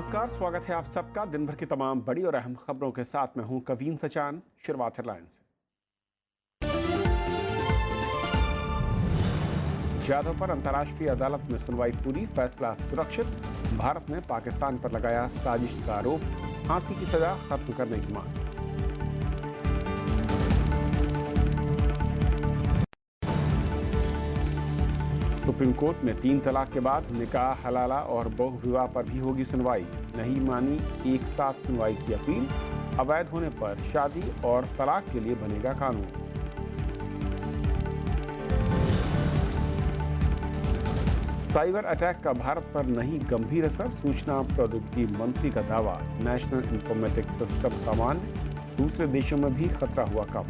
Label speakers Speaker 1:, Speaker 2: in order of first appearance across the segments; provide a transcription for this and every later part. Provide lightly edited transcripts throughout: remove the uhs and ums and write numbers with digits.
Speaker 1: नमस्कार, स्वागत है आप सबका दिन भर की तमाम बड़ी और अहम खबरों के साथ। मैं हूं कवीन सचान। शुरुआत हेडलाइन से। जाधव पर अंतर्राष्ट्रीय अदालत में सुनवाई पूरी, फैसला सुरक्षित। भारत ने पाकिस्तान पर लगाया साजिश का आरोप, फांसी की सजा खत्म करने की मांग। सुप्रीम कोर्ट में 3 तलाक के बाद निकाह हलाला और बहुविवाह पर भी होगी सुनवाई। नहीं मानी एक साथ सुनवाई की अपील। अवैध होने पर शादी और तलाक के लिए बनेगा कानून। साइबर अटैक का भारत पर नहीं गंभीर असर, सूचना प्रौद्योगिकी मंत्री का दावा। नेशनल इंफॉर्मेटिक्स सिस्टम सामान्य, दूसरे देशों में भी खतरा हुआ कम।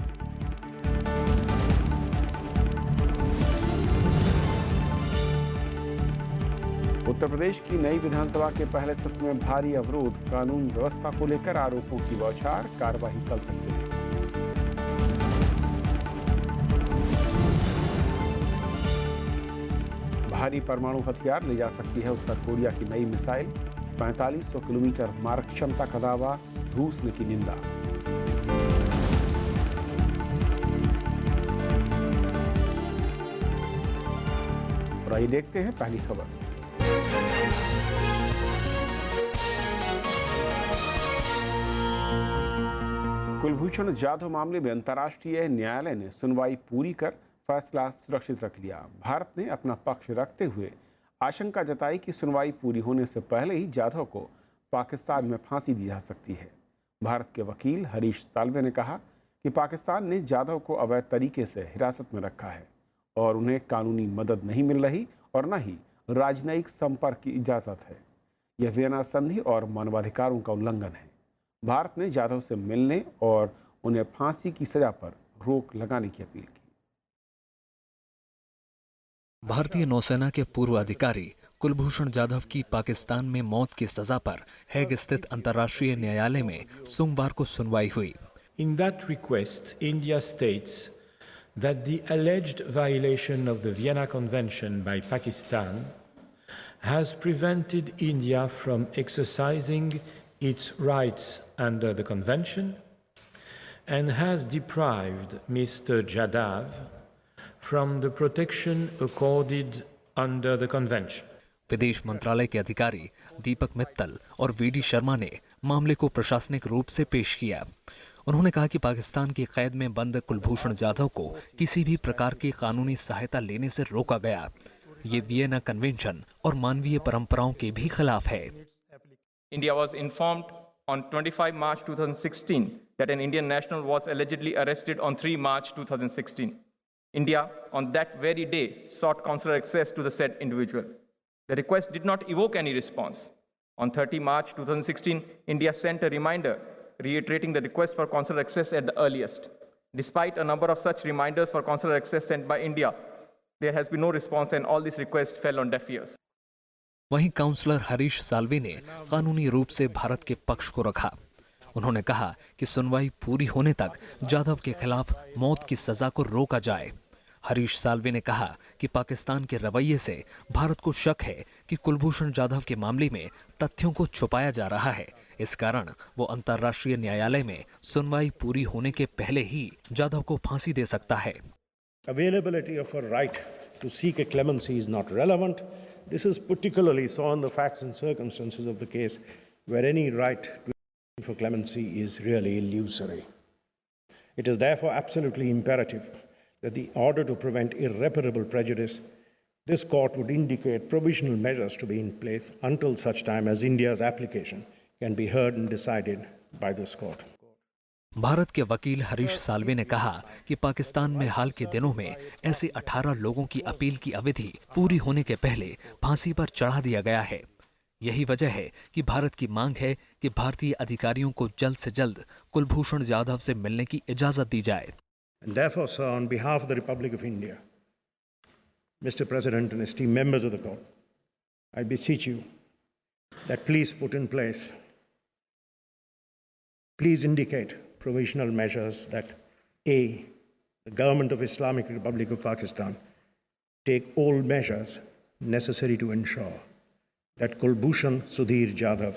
Speaker 1: उत्तर प्रदेश की नई विधानसभा के पहले सत्र में भारी अवरोध, कानून व्यवस्था को लेकर आरोपों की बौछार, कार्यवाही कल तक के लिए। भारी परमाणु हथियार ले जा सकती है उत्तर कोरिया की नई मिसाइल, 4500 किलोमीटर मारक क्षमता का दावा, रूस ने की निंदा। और आइए देखते हैं पहली खबर। कुलभूषण जाधव मामले में अंतर्राष्ट्रीय न्यायालय ने सुनवाई पूरी कर फैसला सुरक्षित रख लिया। भारत ने अपना पक्ष रखते हुए आशंका जताई कि सुनवाई पूरी होने से पहले ही जाधव को पाकिस्तान में फांसी दी जा सकती है। भारत के वकील हरीश साल्वे ने कहा कि पाकिस्तान ने जाधव को अवैध तरीके से हिरासत में रखा है और उन्हें कानूनी मदद नहीं मिल रही और न ही राजनयिक संपर्क की इजाज़त है। यह वियना संधि और मानवाधिकारों का उल्लंघन है। भारत ने जाधव से मिलने और उन्हें फांसी की सजा पर रोक लगाने की अपील की।
Speaker 2: भारतीय नौसेना के पूर्व अधिकारी कुलभूषण जाधव की पाकिस्तान में मौत की सजा पर हैग स्थित अंतर्राष्ट्रीय न्यायालय में सोमवार को सुनवाई हुई।
Speaker 3: In that request, India states that the alleged violation of the Vienna Convention by Pakistan has prevented India from exercising its rights under the convention and has deprived Mr. Jadhav from the protection accorded under the convention.
Speaker 2: विदेश मंत्रालय के अधिकारी दीपक मित्तल और VD Sharma ने मामले को प्रशासनिक रूप से पेश किया। उन्होंने कहा कि पाकिस्तान की कैद में बंद कुलभूषण जाधव को किसी भी प्रकार की कानूनी सहायता लेने से रोका गया। ये वियना कन्वेंशन और मानवीय परंपराओं के भी खिलाफ है।
Speaker 4: India was informed on 25 March 2016 that an Indian national was allegedly arrested on 3 March 2016. India, on that very day, sought consular access to the said individual. The request did not evoke any response. On 30 March 2016, India sent a reminder reiterating the request for consular access at the earliest. Despite a number of such reminders for consular access sent by India, there has been no response and all these requests fell on deaf ears.
Speaker 2: वहीं counsellor Harish Salve ने कानूनी रूप से भारत के पक्ष को रखा। उन्होंने कहा कि सुनवाई पूरी होने तक जाधव के खिलाफ मौत की सजा को रोका जाए। हरीश साल्वे ने कहा कि पाकिस्तान के रवैये से भारत को शक है कि कुलभूषण जाधव के मामले में तथ्यों को छुपाया जा रहा है। इस कारण वो अंतर्राष्ट्रीय न्यायालय में सुनवाई पूरी होने के पहले ही जाधव को फांसी दे सकता है।
Speaker 5: Availability of a right to seek a clemency is not relevant. This is particularly so in the facts and circumstances of the case where any right for clemency is really illusory. It is therefore absolutely imperative that the order to prevent irreparable prejudice, this court would indicate provisional measures to be in place until such time as India's application can be heard and decided by this court.
Speaker 2: Bharat के वकील हरीश साल्वे ने कहा कि पाकिस्तान में हाल के दिनों में ऐसे 18 लोगों की अपील की अवधि पूरी होने के पहले फांसी पर चढ़ा दिया गया है। यही वजह है कि भारत की मांग है कि भारतीय अधिकारियों को जल्द से जल्द कुलभूषण जाधव से मिलने की इजाजत दी जाए।
Speaker 5: And therefore, sir, on behalf of the Republic of India, Mr. President and esteemed members of the court, I beseech you that please put in place, please indicate provisional measures that A, the government of Islamic Republic of Pakistan take all measures necessary to ensure that Kulbhushan Sudhir Jadhav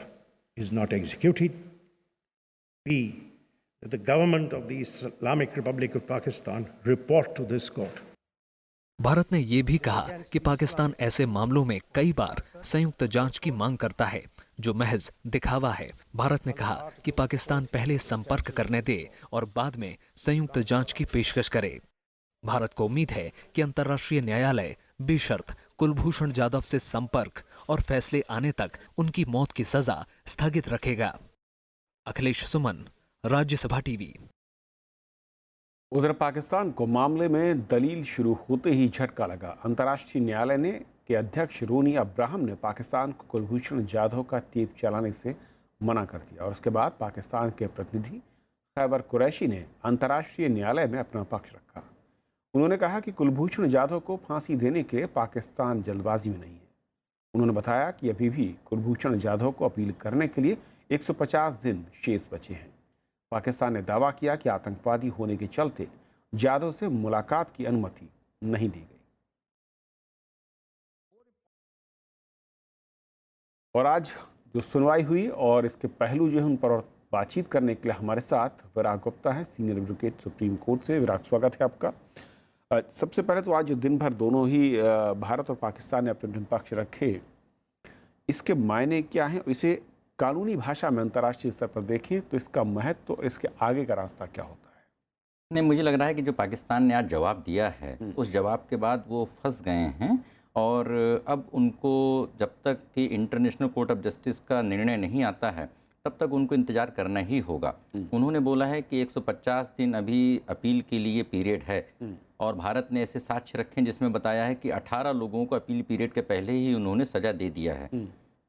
Speaker 5: is not executed. B, that the government of the Islamic Republic of Pakistan report to this court.
Speaker 2: Bharat ने ये भी कहा कि पाकिस्तान ऐसे मामलों में कई बार संयुक्त जांच की मांग करता है, जो महज दिखावा है। भारत ने कहा कि पाकिस्तान पहले संपर्क करने दे और बाद में संयुक्त जांच की पेशकश करे। भारत को उम्मीद है कि अंतर्राष्ट्रीय न्यायालय बेशर्त कुलभूषण जाधव से संपर्क और फैसले आने तक उनकी मौत की सजा स्थगित रखेगा। अखिलेश सुमन, राज्यसभा टीवी।
Speaker 1: उधर पाकिस्तान को मामले में दलील शुरू होते ही झटका लगा। अंतर्राष्ट्रीय न्यायालय के अध्यक्ष रोनी अब्राहम ने पाकिस्तान को कुलभूषण जाधव का टेप चलाने से मना कर दिया और उसके बाद पाकिस्तान के प्रतिनिधि खैबर कुरैशी ने अंतर्राष्ट्रीय न्यायालय में अपना पक्ष रखा। उन्होंने कहा कि कुलभूषण जाधव को फांसी देने के लिए पाकिस्तान जल्दबाजी में नहीं है। उन्होंने बताया कि अभी भी कुलभूषण जाधव को अपील करने के लिए 150 दिन शेष बचे हैं। पाकिस्तान ने दावा किया कि आतंकवादी होने के चलते जाधव से मुलाकात की अनुमति नहीं दी गई। और आज जो सुनवाई हुई और इसके पहलू जो है उन पर बातचीत करने के लिए हमारे साथ विराग गुप्ता हैं, सीनियर एडवोकेट सुप्रीम कोर्ट से। विराग, स्वागत है आपका। सबसे पहले तो आज दिन भर दोनों ही भारत और पाकिस्तान ने अपने पक्ष रखे, इसके मायने क्या हैं? इसे कानूनी भाषा में अंतर्राष्ट्रीय स्तर पर देखें तो इसका महत्व और इसके आगे का रास्ता क्या होता है?
Speaker 6: नहीं, मुझे लग रहा है कि जो पाकिस्तान ने आज जवाब दिया है उस जवाब के बाद वो फंस गए हैं और अब उनको जब तक कि इंटरनेशनल कोर्ट ऑफ जस्टिस का निर्णय नहीं आता है तब तक उनको इंतज़ार करना ही होगा। उन्होंने बोला है कि 150 दिन अभी अपील के लिए पीरियड है और भारत ने ऐसे साक्ष्य रखे जिसमें बताया है कि 18 लोगों को अपील पीरियड के पहले ही उन्होंने सज़ा दे दिया है।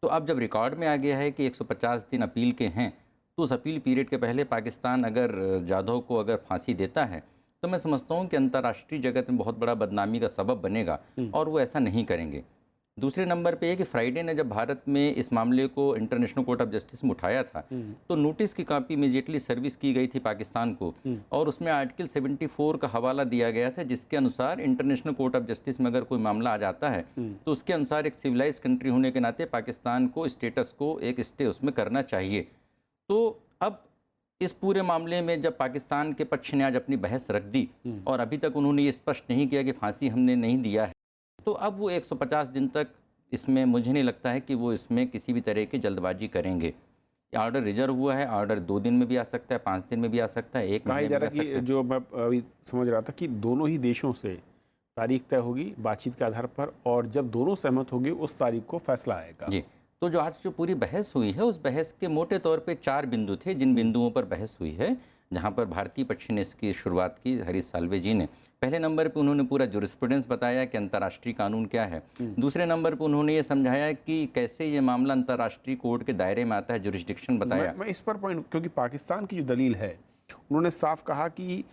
Speaker 6: तो अब जब रिकॉर्ड में आ गया है कि 150 दिन अपील के हैं तो उस अपील पीरियड के पहले पाकिस्तान अगर जाधव को अगर फांसी देता है तो मैं समझता हूँ कि अंतर्राष्ट्रीय जगत में बहुत बड़ा बदनामी का सबब बनेगा और वो ऐसा नहीं करेंगे। दूसरे नंबर पे है कि फ्राइडे ने जब भारत में इस मामले को इंटरनेशनल कोर्ट ऑफ जस्टिस में उठाया था तो नोटिस की कॉपी इमीडिएटली सर्विस की गई थी पाकिस्तान को और उसमें आर्टिकल 74 का हवाला दिया गया था जिसके अनुसार इंटरनेशनल कोर्ट ऑफ जस्टिस में अगर कोई मामला आ जाता है तो उसके अनुसार एक सिविलाइज कंट्री होने के नाते पाकिस्तान को स्टेटस को एक स्टे उसमें करना चाहिए। तो अब इस पूरे मामले में जब पाकिस्तान के पक्ष ने आज अपनी बहस रख दी और अभी तक उन्होंने ये स्पष्ट नहीं किया कि फांसी हमने नहीं दिया है, तो अब वो 150 दिन तक इसमें मुझे नहीं लगता है कि वो इसमें किसी भी तरह की जल्दबाजी करेंगे। ऑर्डर रिजर्व हुआ है, ऑर्डर 2 दिन में भी आ सकता है, 5 दिन में भी आ सकता है, 1 महीने में भी आ सकता है।
Speaker 1: जो मैं अभी समझ रहा था कि दोनों ही देशों से तारीख तय होगी बातचीत के आधार पर और जब दोनों सहमत होंगे उस तारीख को फैसला आएगा।
Speaker 6: जी, तो जो आज जो पूरी बहस हुई है उस बहस के मोटे तौर पे 4 बिंदु थे जिन बिंदुओं पर बहस हुई है, जहां पर भारतीय पक्ष ने इसकी शुरुआत की। हरीश साल्वे जी ने पहले नंबर पे उन्होंने पूरा ज्यूरिस्प्रूडेंस बताया कि अंतर्राष्ट्रीय कानून क्या है। दूसरे नंबर पे उन्होंने ये समझाया कि कैसे ये मामला अंतर्राष्ट्रीय कोर्ट के दायरे में आता है, ज्यूरिसडिक्शन बताया।
Speaker 1: मैं इस पर पॉइंट, क्योंकि पाकिस्तान की जो दलील है उन्होंने साफ कहा कि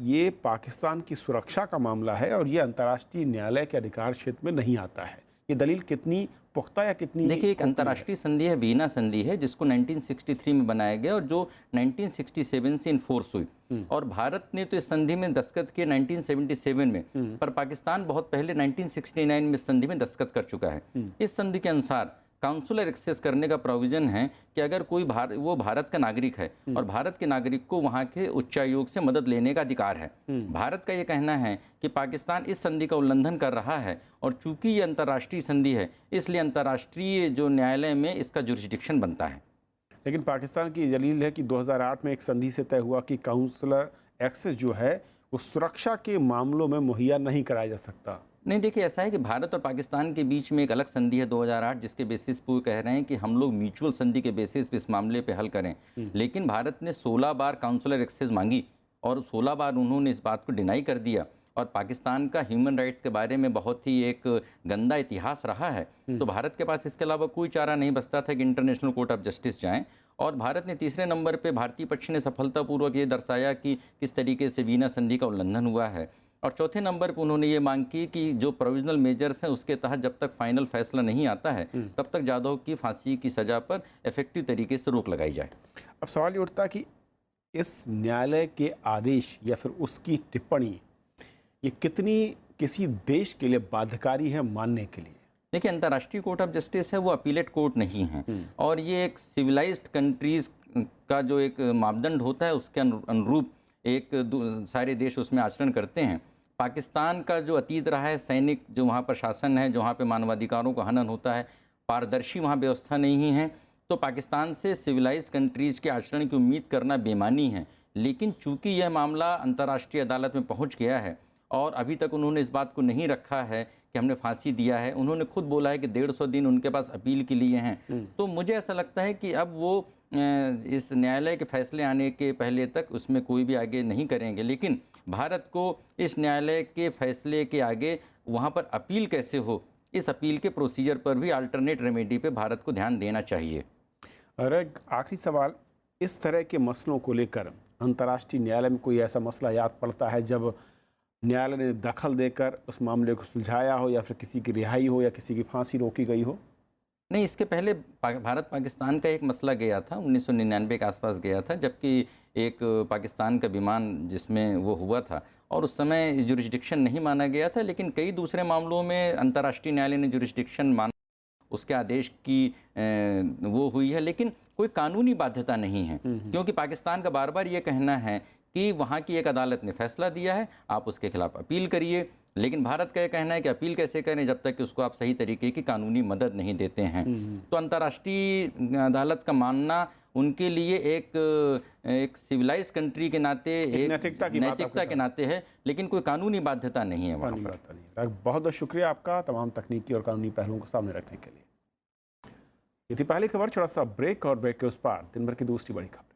Speaker 1: ये पाकिस्तान की सुरक्षा का मामला है और ये अंतर्राष्ट्रीय न्यायालय के अधिकार क्षेत्र में नहीं आता है। ये दलील कितनी पुख्ता या कितनी? देखिए,
Speaker 6: एक अंतर्राष्ट्रीय संधि है, वीना संधि है, जिसको 1963 में बनाया गया और जो 1967 से इन्फोर्स हुई और भारत ने तो इस संधि में दस्तखत किए 1977 में, पर पाकिस्तान बहुत पहले 1969 में इस संधि में दस्तखत कर चुका है। इस संधि के अनुसार काउंसुलर एक्सेस करने का प्रोविजन है कि अगर कोई वो भारत का नागरिक है और भारत के नागरिक को वहाँ के उच्चायोग से मदद लेने का अधिकार है। भारत का ये कहना है कि पाकिस्तान इस संधि का उल्लंघन कर रहा है और चूंकि ये अंतर्राष्ट्रीय संधि है इसलिए अंतर्राष्ट्रीय जो न्यायालय में इसका जुरिसडिक्शन बनता है।
Speaker 1: लेकिन पाकिस्तान की दलील है कि 2008 में एक संधि से तय हुआ कि काउंसलर एक्सेस जो है वो सुरक्षा के मामलों में मुहैया नहीं कराया जा सकता।
Speaker 6: नहीं, देखिए, ऐसा है कि भारत और पाकिस्तान के बीच में एक अलग संधि है 2008 जिसके बेसिस पे वो कह रहे हैं कि हम लोग म्यूचुअल संधि के बेसिस पे इस मामले पे हल करें। लेकिन भारत ने 16 बार काउंसलर एक्सेस मांगी और 16 बार उन्होंने इस बात को डिनाई कर दिया और पाकिस्तान का ह्यूमन राइट्स के बारे में बहुत ही एक गंदा इतिहास रहा है। तो भारत के पास इसके अलावा कोई चारा नहीं बचता था कि इंटरनेशनल कोर्ट ऑफ जस्टिस जाएं और भारत ने तीसरे नंबर पे भारतीय पक्ष ने सफलतापूर्वक ये दर्शाया कि किस तरीके से वीना संधि का उल्लंघन हुआ है और चौथे नंबर पर उन्होंने ये मांग की कि जो प्रोविजनल मेजर्स हैं उसके तहत जब तक फाइनल फैसला नहीं आता है तब तक जाधव की फांसी की सज़ा पर इफेक्टिव तरीके से रोक लगाई जाए।
Speaker 1: अब सवाल ये उठता है कि इस न्यायालय के आदेश या फिर उसकी टिप्पणी ये कितनी किसी देश के लिए बाध्यकारी है मानने के लिए?
Speaker 6: देखिए, अंतर्राष्ट्रीय कोर्ट ऑफ जस्टिस है वो अपीलेट कोर्ट नहीं है, और ये एक सिविलाइज्ड कंट्रीज का जो एक मापदंड होता है उसके अनुरूप एक सारे देश उसमें आचरण करते हैं। पाकिस्तान का जो अतीत रहा है, सैनिक जो वहाँ पर शासन है, जो वहाँ पे मानवाधिकारों का हनन होता है, पारदर्शी वहाँ व्यवस्था नहीं है, तो पाकिस्तान से सिविलाइज्ड कंट्रीज़ के आचरण की उम्मीद करना बेमानी है। लेकिन चूंकि यह मामला अंतर्राष्ट्रीय अदालत में पहुँच गया है और अभी तक उन्होंने इस बात को नहीं रखा है कि हमने फांसी दिया है, उन्होंने खुद बोला है कि 150 दिन उनके पास अपील के लिए हैं, तो मुझे ऐसा लगता है कि अब वो इस न्यायालय के फैसले आने के पहले तक उसमें कोई भी आगे नहीं करेंगे। लेकिन भारत को इस न्यायालय के फैसले के आगे वहाँ पर अपील कैसे हो, इस अपील के प्रोसीजर पर भी अल्टरनेट रेमेडी पे भारत को ध्यान देना चाहिए।
Speaker 1: और एक आखिरी सवाल, इस तरह के मसलों को लेकर अंतर्राष्ट्रीय न्यायालय में कोई ऐसा मसला याद पड़ता है जब न्यायालय ने दखल देकर उस मामले को सुलझाया हो, या फिर किसी की रिहाई हो या किसी की फांसी रोकी गई हो?
Speaker 6: नहीं, इसके पहले भारत पाकिस्तान का एक मसला गया था, 1999 के आसपास गया था, जबकि एक पाकिस्तान का विमान जिसमें वो हुआ था, और उस समय जुरिस्डिक्शन नहीं माना गया था। लेकिन कई दूसरे मामलों में अंतर्राष्ट्रीय न्यायालय ने जुरिस्डिक्शन माना, उसके आदेश की वो हुई है, लेकिन कोई कानूनी बाध्यता नहीं है, क्योंकि पाकिस्तान का बार बार ये कहना है कि वहाँ की एक अदालत ने फैसला दिया है, आप उसके खिलाफ अपील करिए। लेकिन भारत का यह कहना है कि अपील कैसे करें जब तक कि उसको आप सही तरीके की कानूनी मदद नहीं देते हैं। तो अंतर्राष्ट्रीय अदालत का मानना उनके लिए एक सिविलाइज्ड कंट्री के नाते एक नैतिकता के नाते है, लेकिन कोई कानूनी बाध्यता नहीं है वहाँ पर।
Speaker 1: बहुत बहुत शुक्रिया आपका तमाम तकनीकी और कानूनी पहलुओं को सामने रखने के लिए। ये थी पहली खबर, छोटा सा ब्रेक और ब्रेक के उस पार दिन भर की दूसरी बड़ी खबर।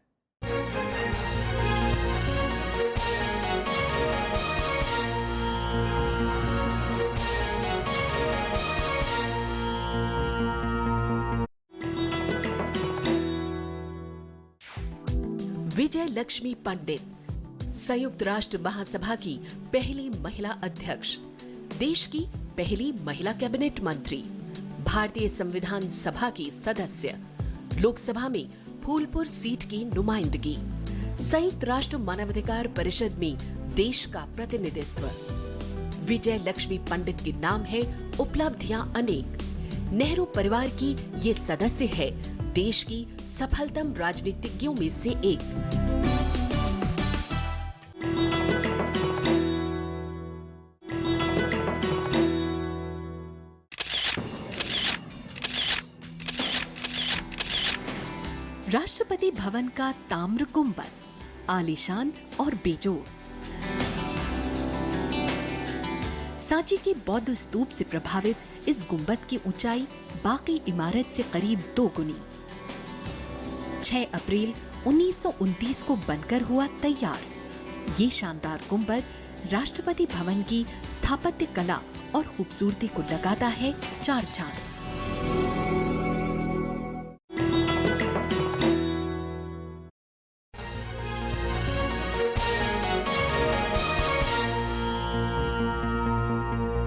Speaker 7: विजय लक्ष्मी पंडित संयुक्त राष्ट्र महासभा की पहली महिला अध्यक्ष, देश की पहली महिला कैबिनेट मंत्री, भारतीय संविधान सभा की सदस्य, लोकसभा में फूलपुर सीट की नुमाइंदगी, संयुक्त राष्ट्र मानवाधिकार परिषद में देश का प्रतिनिधित्व। विजय लक्ष्मी पंडित के नाम है उपलब्धियां अनेक। नेहरू परिवार की ये सदस्य है देश की सफलतम राजनीतिज्ञों में से एक। राष्ट्रपति भवन का ताम्र गुंबद आलीशान और बेजोड़। सांची के बौद्ध स्तूप से प्रभावित इस गुंबद की ऊंचाई बाकी इमारत से करीब 2 गुनी। 6 अप्रैल 1929 को बनकर हुआ तैयार। ये शानदार गुंबद राष्ट्रपति भवन की स्थापत्य कला और खूबसूरती को लगाता है 4 चांद।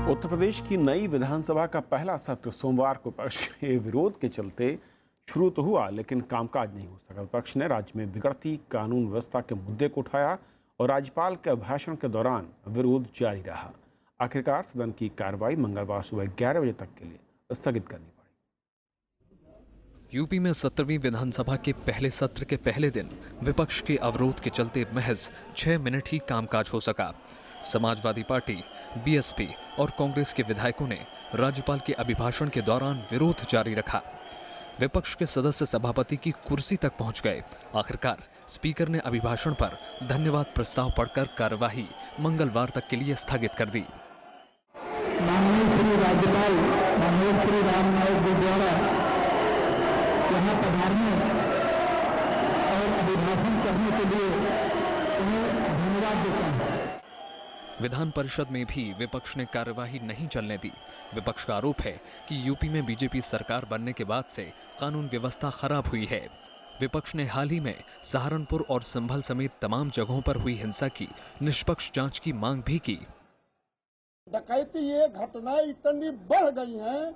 Speaker 1: उत्तर प्रदेश की नई विधानसभा का पहला सत्र सोमवार को विपक्ष के विरोध के चलते शुरू तो हुआ, लेकिन कामकाज नहीं हो सका। विपक्ष ने राज्य में बिगड़ती कानून व्यवस्था के मुद्दे को उठाया और राज्यपाल के अभिभाषण के दौरान विरोध जारी रहा। आखिरकार सदन की कार्रवाई मंगलवार सुबह 11 बजे तक के लिए स्थगित करनी पड़ी।
Speaker 2: यूपी में 17वीं विधानसभा के पहले सत्र के पहले दिन विपक्ष के अवरोध के चलते महज 6 मिनट ही कामकाज हो सका। समाजवादी पार्टी, बीएसपी और कांग्रेस के विधायकों ने राज्यपाल के अभिभाषण के दौरान विरोध जारी रखा। विपक्ष के सदस्य सभापति की कुर्सी तक पहुंच गए। आखिरकार स्पीकर ने अभिभाषण पर धन्यवाद प्रस्ताव पढ़कर कार्यवाही मंगलवार तक के लिए स्थगित कर दी।
Speaker 8: माननीय श्री राज्यपाल मनोज श्री राम नायक जी द्वारा यहाँ पधारने और अभिभाषण करने के लिए उन्हें धन्यवाद देता हूँ।
Speaker 2: विधान परिषद में भी विपक्ष ने कार्यवाही नहीं चलने दी। विपक्ष का आरोप है कि यूपी में बीजेपी सरकार बनने के बाद से कानून व्यवस्था खराब हुई है। विपक्ष ने हाल ही में सहारनपुर और संभल समेत तमाम जगहों पर हुई हिंसा की निष्पक्ष जांच की मांग भी की।
Speaker 9: डकैती ये घटनाएं इतनी बढ़ गई हैं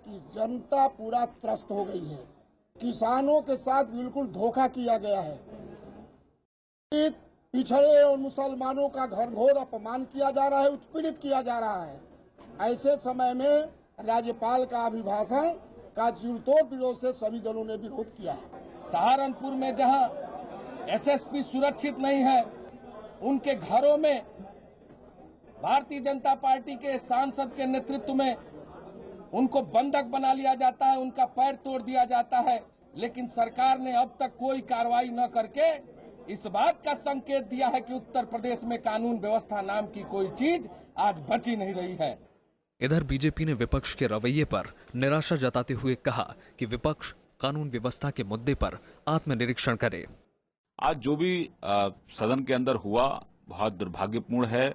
Speaker 9: कि जनता पूरा त्रस्त हो गई है। किसानों के साथ बिल्कुल धोखा किया गया है। पिछड़े और मुसलमानों का घनघोर अपमान किया जा रहा है, उत्पीड़ित किया जा रहा है। ऐसे समय में राज्यपाल का अभिभाषण का जुड़तोड़ विरोध से सभी दलों ने विरोध किया है।
Speaker 10: सहारनपुर में जहां एसएसपी सुरक्षित नहीं है, उनके घरों में भारतीय जनता पार्टी के सांसद के नेतृत्व में उनको बंधक बना लिया जाता है, उनका पैर तोड़ दिया जाता है, लेकिन सरकार ने अब तक कोई कार्रवाई न करके इस बात का संकेत दिया है कि उत्तर प्रदेश में कानून व्यवस्था नाम की कोई चीज आज बची नहीं रही है।
Speaker 2: इधर बीजेपी ने विपक्ष के रवैये पर निराशा जताते हुए कहा कि विपक्ष कानून व्यवस्था के मुद्दे पर आत्मनिरीक्षण करे।
Speaker 11: आज जो भी सदन के अंदर हुआ बहुत दुर्भाग्यपूर्ण है,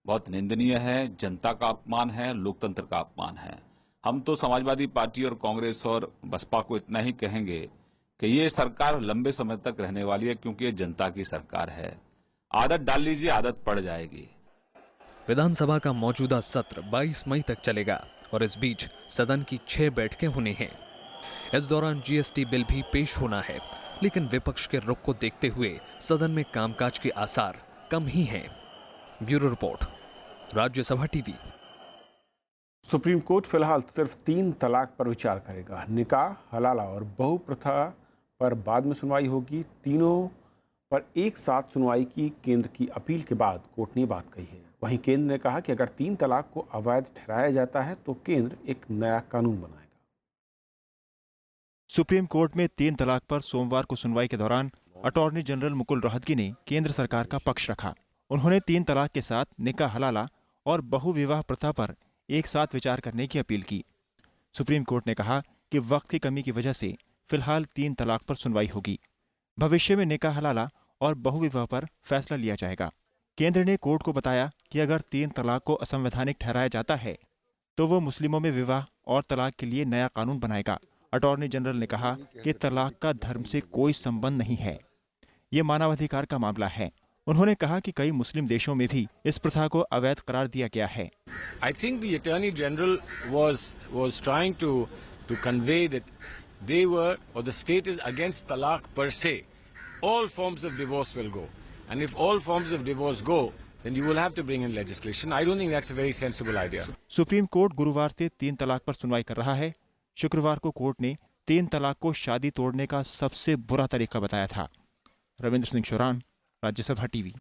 Speaker 11: बहुत निंदनीय है, जनता का अपमान है, लोकतंत्र का अपमान है। हम तो समाजवादी पार्टी और कांग्रेस और बसपा को इतना ही कहेंगे कि ये सरकार लंबे समय तक रहने वाली है, क्योंकि ये जनता की सरकार है। आदत डाल लीजिए, आदत पड़ जाएगी।
Speaker 2: विधानसभा का मौजूदा सत्र 22 मई तक चलेगा और इस बीच सदन की 6 बैठकें होनी हैं। इस दौरान जीएसटी बिल भी पेश होना है, लेकिन विपक्ष के रुख को देखते हुए सदन में कामकाज के आसार कम ही हैं। Bureau report, Rajya Sabha TV.
Speaker 1: Supreme court फिलहाल सिर्फ 3 तलाक पर विचार करेगा। निकाह, हलाला और बहु प्रथा पर बाद में सुनवाई होगी। तीनों पर एक साथ सुनवाई की केंद्र की अपील के बाद कोर्ट ने बात कही है। वहीं केंद्र ने कहा कि अगर 3 तलाक को अवैध ठहराया जाता है तो केंद्र एक नया कानून बनाएगा।
Speaker 12: सुप्रीम कोर्ट में 3 तलाक पर सोमवार को सुनवाई के दौरान अटॉर्नी जनरल मुकुल रोहतगी ने केंद्र सरकार का पक्ष रखा। उन्होंने 3 तलाक के साथ निकाह, हलाला और बहु विवाह प्रथा पर एक साथ विचार करने की अपील की। सुप्रीम कोर्ट ने कहा कि वक्त की कमी की वजह से फिलहाल 3 तलाक पर सुनवाई होगी। भविष्य में निकाह, हलाला और बहु विवाह पर फैसला लिया जाएगा। केंद्र ने कोर्ट को बताया कि अगर 3 तलाक को असंवैधानिक ठहराया जाता है तो वो मुस्लिमों में विवाह और तलाक के लिए नया कानून बनाएगा। अटॉर्नी जनरल ने कहा कि तलाक का धर्म से कोई संबंध नहीं है, ये मानवाधिकार का मामला है। उन्होंने कहा कि कई मुस्लिम देशों में भी इस प्रथा को अवैध करार दिया गया है।
Speaker 3: I think the Attorney General was trying to convey that they were, or the state is against talaq per se. All forms of divorce will go, and if all forms of divorce go, then you will have to bring in legislation. I don't think that's a very sensible idea.
Speaker 12: Supreme court गुरुवार से 3 तलाक पर सुनवाई कर रहा है। शुक्रवार को कोर्ट ने 3 तलाक को शादी तोड़ने का सबसे बुरा तरीका बताया था। रविंद्र सिंह शोरान, राज्यसभा टीवी।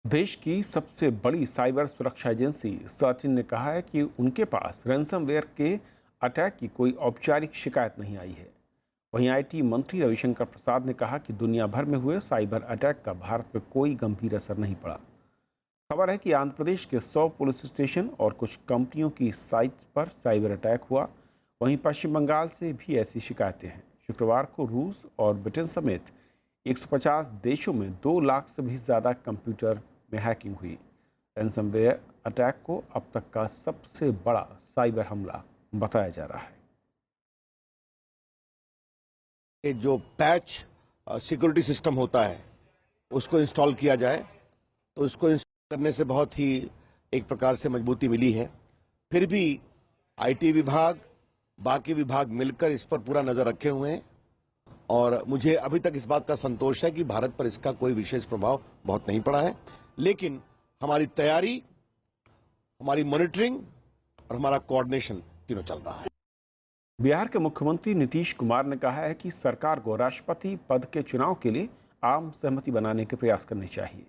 Speaker 1: देश की सबसे बड़ी साइबर सुरक्षा एजेंसी सर्चिन ने कहा है कि उनके पास रैंसमवेयर के अटैक की कोई औपचारिक शिकायत नहीं आई है। वहीं आईटी मंत्री रविशंकर प्रसाद ने कहा कि दुनिया भर में हुए साइबर अटैक का भारत पर कोई गंभीर असर नहीं पड़ा। खबर है कि आंध्र प्रदेश के 100 पुलिस स्टेशन और कुछ कंपनियों की साइट पर साइबर अटैक हुआ। वहीं पश्चिम बंगाल से भी ऐसी शिकायतें हैं। शुक्रवार को रूस और ब्रिटेन समेत 150 देशों में 2 लाख से भी ज़्यादा कंप्यूटर में हैकिंग हुई। रैंसमवेयर अटैक को अब तक का सबसे बड़ा साइबर हमला बताया जा रहा है।
Speaker 13: जो पैच सिक्योरिटी सिस्टम होता है उसको इंस्टॉल किया जाए, तो उसको इंस्टॉल करने से बहुत ही एक प्रकार से मजबूती मिली है। फिर भी आईटी विभाग, बाकी विभाग मिलकर इस पर पूरा नजर रखे हुए हैं और मुझे अभी तक इस बात का संतोष है कि भारत पर इसका कोई विशेष प्रभाव बहुत नहीं पड़ा है। लेकिन हमारी तैयारी, हमारी मॉनिटरिंग और हमारा कोऑर्डिनेशन तीनों चल रहा है।
Speaker 1: बिहार के मुख्यमंत्री नीतीश कुमार ने कहा है कि सरकार को राष्ट्रपति पद के चुनाव के लिए आम सहमति बनाने के प्रयास करने चाहिए।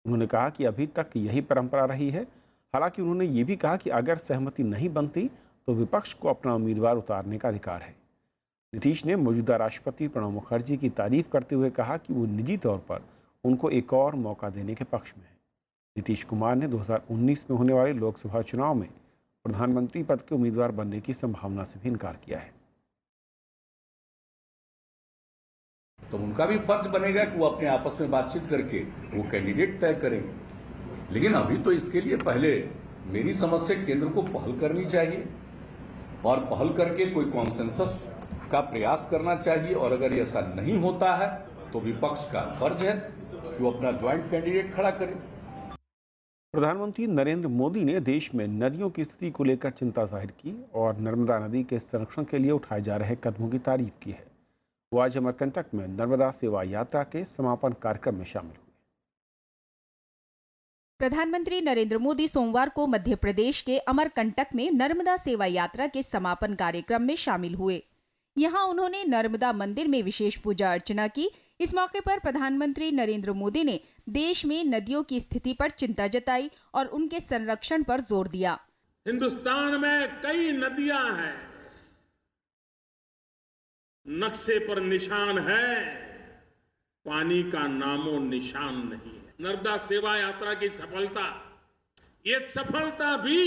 Speaker 1: उन्होंने कहा कि अभी तक यही परंपरा रही है। हालांकि उन्होंने ये भी कहा कि अगर सहमति नहीं बनती तो विपक्ष को अपना उम्मीदवार उतारने का अधिकार है। नीतीश ने मौजूदा राष्ट्रपति प्रणब मुखर्जी की तारीफ करते हुए कहा कि वो निजी तौर पर उनको एक और मौका देने के पक्ष में है। नीतीश कुमार ने 2019 में होने वाले लोकसभा चुनाव में प्रधानमंत्री पद के उम्मीदवार बनने की संभावना से भी इनकार किया है।
Speaker 14: तो उनका भी फर्ज बनेगा कि वो अपने आपस में बातचीत करके वो कैंडिडेट तय करें। लेकिन अभी तो इसके लिए पहले मेरी समझ से केंद्र को पहल करनी चाहिए और पहल करके कोई कॉन्सेंसस का प्रयास करना चाहिए। और अगर ऐसा नहीं होता है तो विपक्ष का फर्ज है कि वो अपना ज्वाइंट कैंडिडेट खड़ा करे।
Speaker 1: प्रधानमंत्री नरेंद्र मोदी ने देश में नदियों की स्थिति को लेकर चिंता जाहिर की और नर्मदा नदी के संरक्षण के लिए उठाए जा रहे कदमों की तारीफ की है। वो आज अमरकंटक में नर्मदा सेवा यात्रा के समापन कार्यक्रम में शामिल हुए।
Speaker 15: प्रधानमंत्री नरेंद्र मोदी सोमवार को मध्य प्रदेश के अमरकंटक में नर्मदा सेवा यात्रा के समापन कार्यक्रम में शामिल हुए। यहां उन्होंने नर्मदा मंदिर में विशेष पूजा अर्चना की। इस मौके पर प्रधानमंत्री नरेंद्र मोदी ने देश में नदियों की स्थिति पर चिंता जताई और उनके संरक्षण पर जोर दिया।
Speaker 16: हिंदुस्तान में कई नदियां हैं, नक्शे पर निशान है, पानी का नामो निशान नहीं है। नर्मदा सेवा यात्रा की सफलता, ये सफलता भी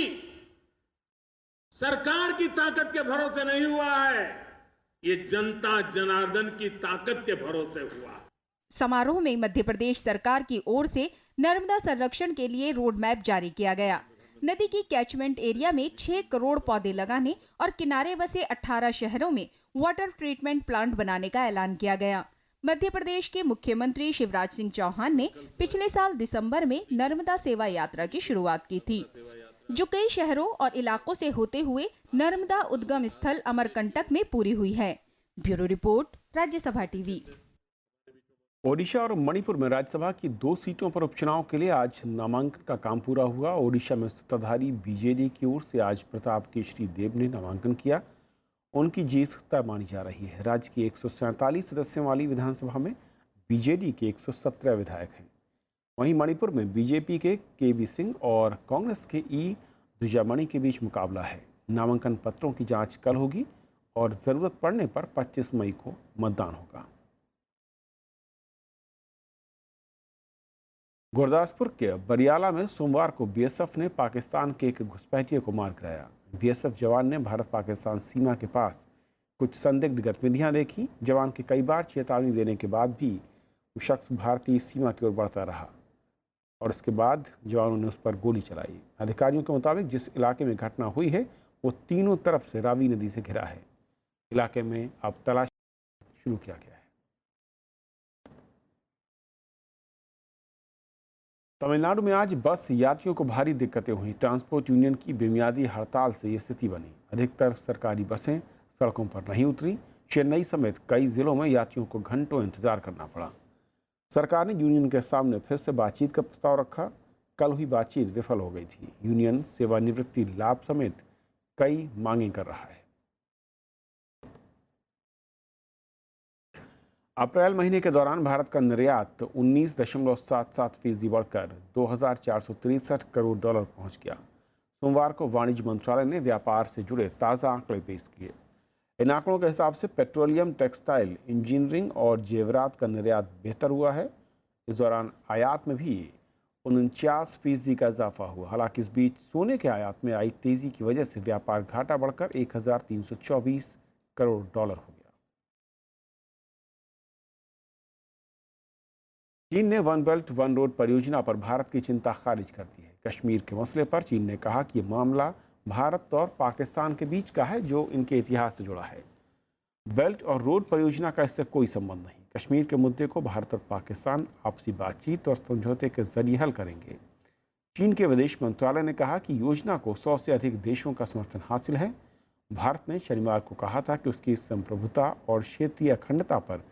Speaker 16: सरकार की ताकत के भरोसे नहीं हुआ है, ये जनता जनार्दन की ताकत के भरोसे हुआ।
Speaker 15: समारोह में मध्य प्रदेश सरकार की ओर से नर्मदा संरक्षण के लिए रोड मैप जारी किया गया। नदी की कैचमेंट एरिया में 6 करोड़ पौधे लगाने और किनारे बसे 18 शहरों में वाटर ट्रीटमेंट प्लांट बनाने का ऐलान किया गया। मध्य प्रदेश के मुख्यमंत्री शिवराज सिंह चौहान ने पिछले साल दिसंबर में नर्मदा सेवा यात्रा की शुरुआत की थी, जो कई शहरों और इलाकों से होते हुए नर्मदा उद्गम स्थल अमरकंटक में पूरी हुई है। Bureau report, Rajya Sabha TV.
Speaker 1: Odisha और मणिपुर में राज्यसभा की 2 सीटों पर उपचुनाव के लिए आज नामांकन का काम पूरा हुआ। ओडिशा में सत्ताधारी बीजेडी की ओर से आज प्रताप केशरी देव ने नामांकन किया। उनकी जीत तय मानी जा रही है। राज्य की 147 सदस्यों वाली विधानसभा में बीजेडी के 117 विधायक हैं। वहीं मणिपुर में बीजेपी के केबी सिंह और कांग्रेस के ई दुजामणि के बीच मुकाबला है। नामांकन पत्रों की जांच कल होगी और जरूरत पड़ने पर 25 मई को मतदान होगा। गुरदासपुर के बरियाला में सोमवार को बीएसएफ ने पाकिस्तान के एक घुसपैठिए को मार गिराया। बीएसएफ जवान ने भारत पाकिस्तान सीमा के पास कुछ संदिग्ध गतिविधियां देखी। जवान के कई बार चेतावनी देने के बाद भी वो शख्स भारतीय सीमा की ओर बढ़ता रहा और उसके बाद जवानों ने उस पर गोली चलाई। अधिकारियों के मुताबिक जिस इलाके में घटना हुई है वो तीनों तरफ से रावी नदी से घिरा है। इलाके में अब तलाशी शुरू किया गया है। तमिलनाडु में आज बस यात्रियों को भारी दिक्कतें हुई। ट्रांसपोर्ट यूनियन की बेमियादी हड़ताल से ये स्थिति बनी। अधिकतर सरकारी बसें सड़कों पर नहीं उतरी। चेन्नई समेत कई जिलों में यात्रियों को घंटों इंतजार करना पड़ा। सरकार ने यूनियन के सामने फिर से बातचीत का प्रस्ताव रखा। कल हुई बातचीत विफल हो गई थी। यूनियन सेवानिवृत्ति लाभ समेत कई मांगें कर रहा है। अप्रैल महीने के दौरान भारत का निर्यात 19.77% बढ़कर 2,463 करोड़ डॉलर पहुंच गया। सोमवार को वाणिज्य मंत्रालय ने व्यापार से जुड़े ताज़ा आंकड़े पेश किए। इन आंकड़ों के हिसाब से पेट्रोलियम, टेक्सटाइल, इंजीनियरिंग और जेवरात का निर्यात बेहतर हुआ है। इस दौरान आयात में भी 49% का इजाफा हुआ। हालांकि इस बीच सोने के आयात में आई तेजी की वजह से व्यापार घाटा बढ़कर 1,324 करोड़ डॉलर हो गया। चीन ने वन बेल्ट वन रोड परियोजना पर भारत की चिंता खारिज कर दी है। कश्मीर के मसले पर चीन ने कहा कि ये मामला भारत और पाकिस्तान के बीच का है, जो इनके इतिहास से जुड़ा है। बेल्ट और रोड परियोजना का इससे कोई संबंध नहीं। कश्मीर के मुद्दे को भारत और पाकिस्तान आपसी बातचीत और समझौते के जरिए हल करेंगे। चीन के विदेश मंत्रालय ने कहा कि योजना को 100 से अधिक देशों का समर्थन हासिल है। भारत ने शनिवार को कहा था कि उसकी संप्रभुता और क्षेत्रीय अखंडता पर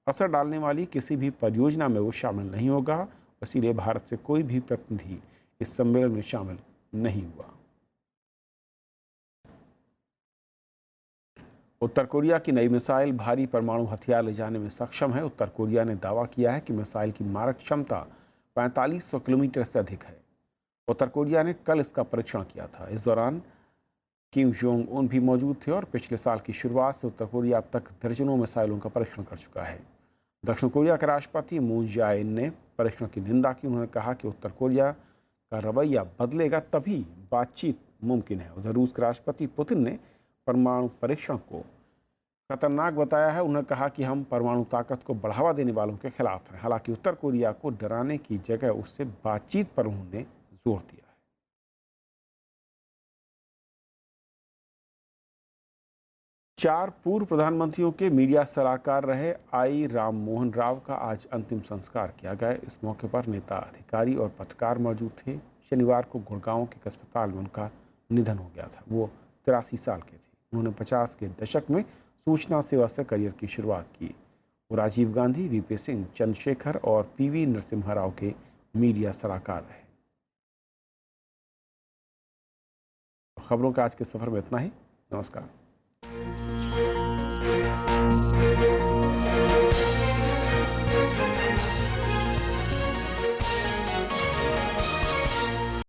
Speaker 1: असर डालने वाली किसी भी परियोजना में वो शामिल नहीं होगा। इसीलिए भारत से कोई भी प्रतिनिधि इस सम्मेलन में शामिल नहीं हुआ। उत्तर कोरिया की नई मिसाइल भारी परमाणु हथियार ले जाने में सक्षम है। उत्तर कोरिया ने दावा किया है कि मिसाइल की मारक क्षमता 4500 किलोमीटर से अधिक है। उत्तर कोरिया ने कल इसका परीक्षण किया था। इस दौरान किम जोंग उन भी मौजूद थे और पिछले साल की शुरुआत से उत्तर कोरिया अब तक दर्जनों मिसाइलों का परीक्षण कर चुका है। दक्षिण कोरिया के राष्ट्रपति मून जाए-इन ने परीक्षण की निंदा की। उन्होंने कहा कि उत्तर कोरिया का रवैया बदलेगा तभी बातचीत मुमकिन है। उधर रूस के राष्ट्रपति पुतिन ने परमाणु परीक्षण को खतरनाक बताया है। उन्होंने कहा कि हम परमाणु ताकत को बढ़ावा देने वालों के खिलाफ हैं। हालांकि उत्तर कोरिया को डराने की जगह उससे बातचीत पर उन्होंने जोर दिया। 4 पूर्व प्रधानमंत्रियों के मीडिया सलाहकार रहे आई राम मोहन राव का आज अंतिम संस्कार किया गया। इस मौके पर नेता, अधिकारी और पत्रकार मौजूद थे। शनिवार को गुड़गांव के एक अस्पताल में उनका निधन हो गया था। वो 83 साल के थे। उन्होंने 50 के दशक में सूचना सेवा से करियर की शुरुआत की। वो राजीव गांधी, वीपी सिंह, चंद्रशेखर और पीवी नरसिम्हा राव के मीडिया सलाहकार रहे। खबरों के आज के सफर में इतना ही। नमस्कार।